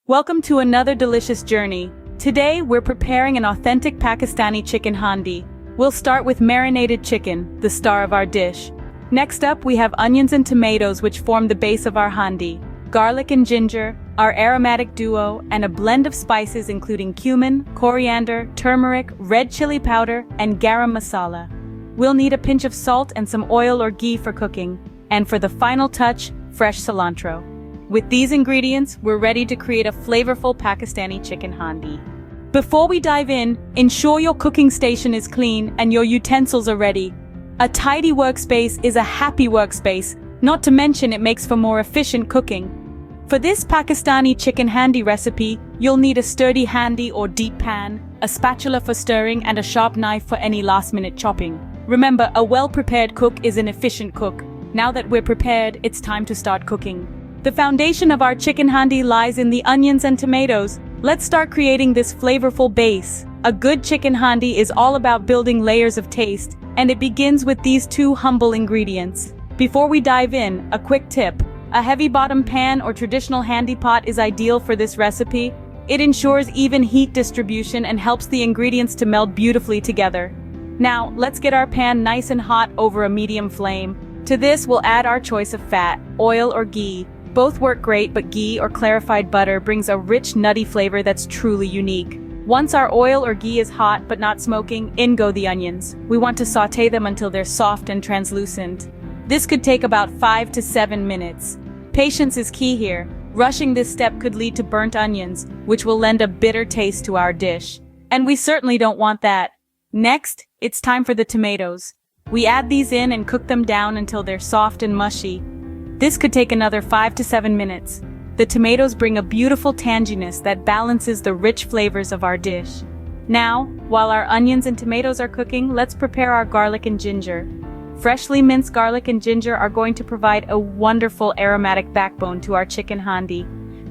Welcome to another delicious journey. Today, we're preparing an authentic Pakistani chicken handi. We'll start with marinated chicken, the star of our dish. Next up, we have onions and tomatoes, which form the base of our handi. Garlic and ginger, our aromatic duo, and a blend of spices including cumin, coriander, turmeric, red chili powder, and garam masala. We'll need a pinch of salt and some oil or ghee for cooking. And for the final touch, fresh cilantro. With these ingredients, we're ready to create a flavorful Pakistani chicken handi. Before we dive in, ensure your cooking station is clean and your utensils are ready. A tidy workspace is a happy workspace, not to mention it makes for more efficient cooking. For this Pakistani chicken handi recipe, you'll need a sturdy handi or deep pan, a spatula for stirring, and a sharp knife for any last-minute chopping. Remember, a well-prepared cook is an efficient cook. Now that we're prepared, it's time to start cooking. The foundation of our chicken handi lies in the onions and tomatoes. Let's start creating this flavorful base. A good chicken handi is all about building layers of taste, and it begins with these two humble ingredients. Before we dive in, a quick tip. A heavy-bottom pan or traditional handi pot is ideal for this recipe. It ensures even heat distribution and helps the ingredients to meld beautifully together. Now, let's get our pan nice and hot over a medium flame. To this, we'll add our choice of fat, oil or ghee. Both work great, but ghee or clarified butter brings a rich, nutty flavor that's truly unique. Once our oil or ghee is hot but not smoking, in go the onions. We want to sauté them until they're soft and translucent. This could take about 5 to 7 minutes. Patience is key here. Rushing this step could lead to burnt onions, which will lend a bitter taste to our dish. And we certainly don't want that. Next, it's time for the tomatoes. We add these in and cook them down until they're soft and mushy. This could take another 5 to 7 minutes. The tomatoes bring a beautiful tanginess that balances the rich flavors of our dish. Now, while our onions and tomatoes are cooking, let's prepare our garlic and ginger. Freshly minced garlic and ginger are going to provide a wonderful aromatic backbone to our chicken handi.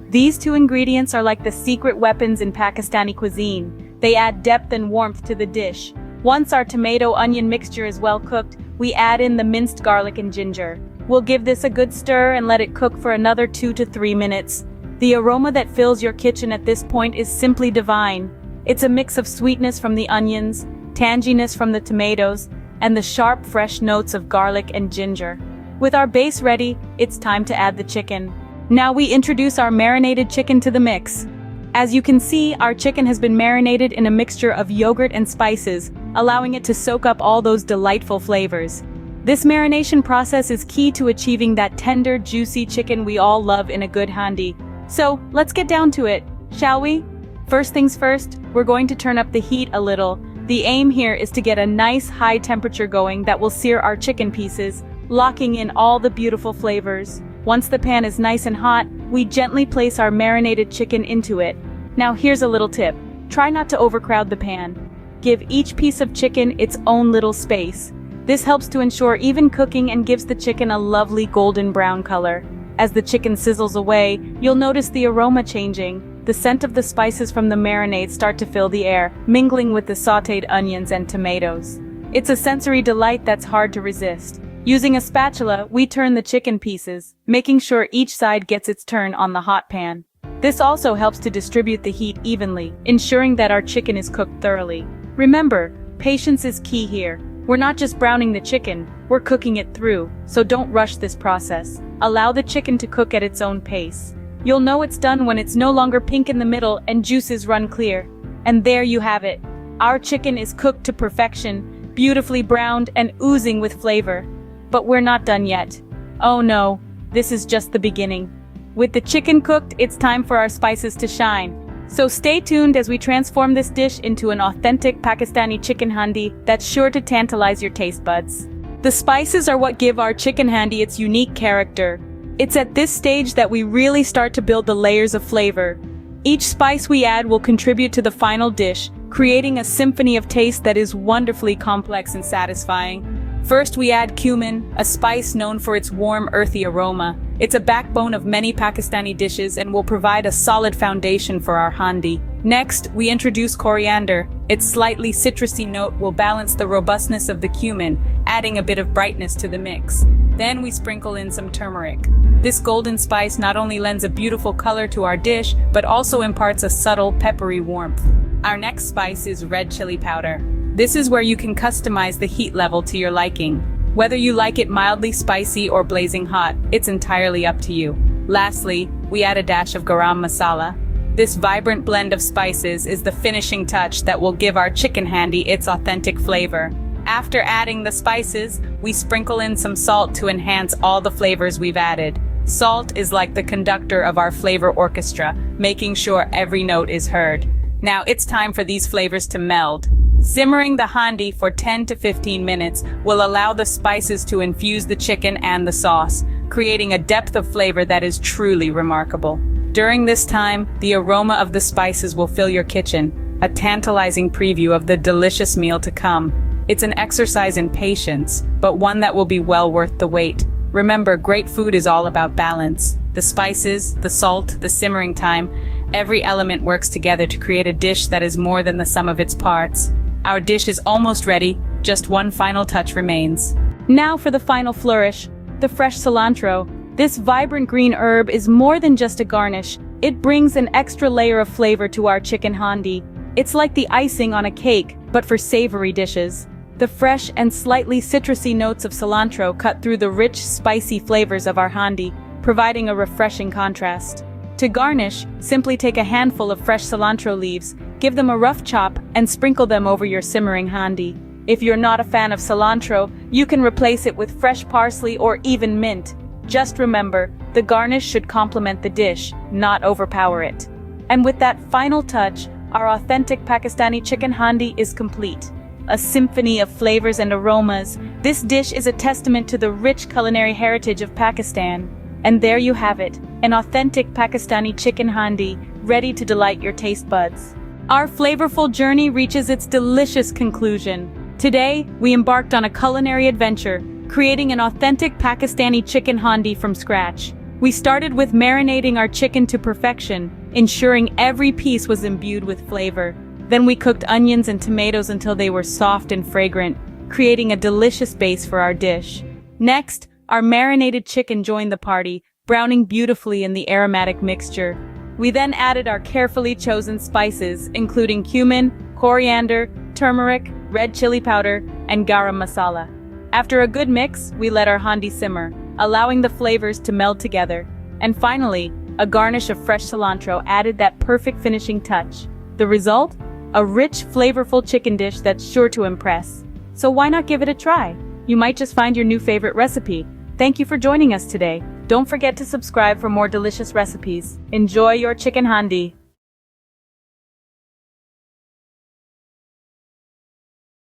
These two ingredients are like the secret weapons in Pakistani cuisine. They add depth and warmth to the dish. Once our tomato-onion mixture is well cooked, we add in the minced garlic and ginger. We'll give this a good stir and let it cook for another 2 to 3 minutes. The aroma that fills your kitchen at this point is simply divine. It's a mix of sweetness from the onions, tanginess from the tomatoes, and the sharp, fresh notes of garlic and ginger. With our base ready, it's time to add the chicken. Now we introduce our marinated chicken to the mix. As you can see, our chicken has been marinated in a mixture of yogurt and spices, allowing it to soak up all those delightful flavors. This marination process is key to achieving that tender, juicy chicken we all love in a good handi. So, let's get down to it, shall we? First things first, we're going to turn up the heat a little. The aim here is to get a nice high temperature going that will sear our chicken pieces, locking in all the beautiful flavors. Once the pan is nice and hot, we gently place our marinated chicken into it. Now here's a little tip. Try not to overcrowd the pan. Give each piece of chicken its own little space. This helps to ensure even cooking and gives the chicken a lovely golden brown color. As the chicken sizzles away, you'll notice the aroma changing. The scent of the spices from the marinade start to fill the air, mingling with the sautéed onions and tomatoes. It's a sensory delight that's hard to resist. Using a spatula, we turn the chicken pieces, making sure each side gets its turn on the hot pan. This also helps to distribute the heat evenly, ensuring that our chicken is cooked thoroughly. Remember, patience is key here. We're not just browning the chicken, we're cooking it through, so don't rush this process. Allow the chicken to cook at its own pace. You'll know it's done when it's no longer pink in the middle and juices run clear. And there you have it. Our chicken is cooked to perfection, beautifully browned and oozing with flavor. But we're not done yet. Oh no, this is just the beginning. With the chicken cooked, it's time for our spices to shine. So stay tuned as we transform this dish into an authentic Pakistani chicken handi that's sure to tantalize your taste buds. The spices are what give our chicken handi its unique character. It's at this stage that we really start to build the layers of flavor. Each spice we add will contribute to the final dish, creating a symphony of taste that is wonderfully complex and satisfying. First, we add cumin, a spice known for its warm, earthy aroma. It's a backbone of many Pakistani dishes and will provide a solid foundation for our handi. Next, we introduce coriander. Its slightly citrusy note will balance the robustness of the cumin, adding a bit of brightness to the mix. Then we sprinkle in some turmeric. This golden spice not only lends a beautiful color to our dish, but also imparts a subtle, peppery warmth. Our next spice is red chili powder. This is where you can customize the heat level to your liking. Whether you like it mildly spicy or blazing hot, it's entirely up to you. Lastly, we add a dash of garam masala. This vibrant blend of spices is the finishing touch that will give our chicken handi its authentic flavor. After adding the spices, we sprinkle in some salt to enhance all the flavors we've added. Salt is like the conductor of our flavor orchestra, making sure every note is heard. Now it's time for these flavors to meld. Simmering the handi for 10 to 15 minutes will allow the spices to infuse the chicken and the sauce, creating a depth of flavor that is truly remarkable. During this time, the aroma of the spices will fill your kitchen, a tantalizing preview of the delicious meal to come. It's an exercise in patience, but one that will be well worth the wait. Remember, great food is all about balance. The spices, the salt, the simmering time, every element works together to create a dish that is more than the sum of its parts. Our dish is almost ready, just one final touch remains. Now for the final flourish, the fresh cilantro. This vibrant green herb is more than just a garnish. It brings an extra layer of flavor to our chicken handi. It's like the icing on a cake, but for savory dishes. The fresh and slightly citrusy notes of cilantro cut through the rich, spicy flavors of our handi, providing a refreshing contrast. To garnish, simply take a handful of fresh cilantro leaves, give them a rough chop, and sprinkle them over your simmering handi. If you're not a fan of cilantro, you can replace it with fresh parsley or even mint. Just remember, the garnish should complement the dish, not overpower it. And with that final touch, our authentic Pakistani chicken handi is complete. A symphony of flavors and aromas, this dish is a testament to the rich culinary heritage of Pakistan. And there you have it, an authentic Pakistani chicken handi, ready to delight your taste buds. Our flavorful journey reaches its delicious conclusion. Today, we embarked on a culinary adventure, creating an authentic Pakistani chicken handi from scratch. We started with marinating our chicken to perfection, ensuring every piece was imbued with flavor. Then we cooked onions and tomatoes until they were soft and fragrant, creating a delicious base for our dish. Next, our marinated chicken joined the party, browning beautifully in the aromatic mixture. We then added our carefully chosen spices, including cumin, coriander, turmeric, red chili powder, and garam masala. After a good mix, we let our handi simmer, allowing the flavors to meld together. And finally, a garnish of fresh cilantro added that perfect finishing touch. The result? A rich, flavorful chicken dish that's sure to impress. So why not give it a try? You might just find your new favorite recipe. Thank you for joining us today. Don't forget to subscribe for more delicious recipes. Enjoy your chicken handi.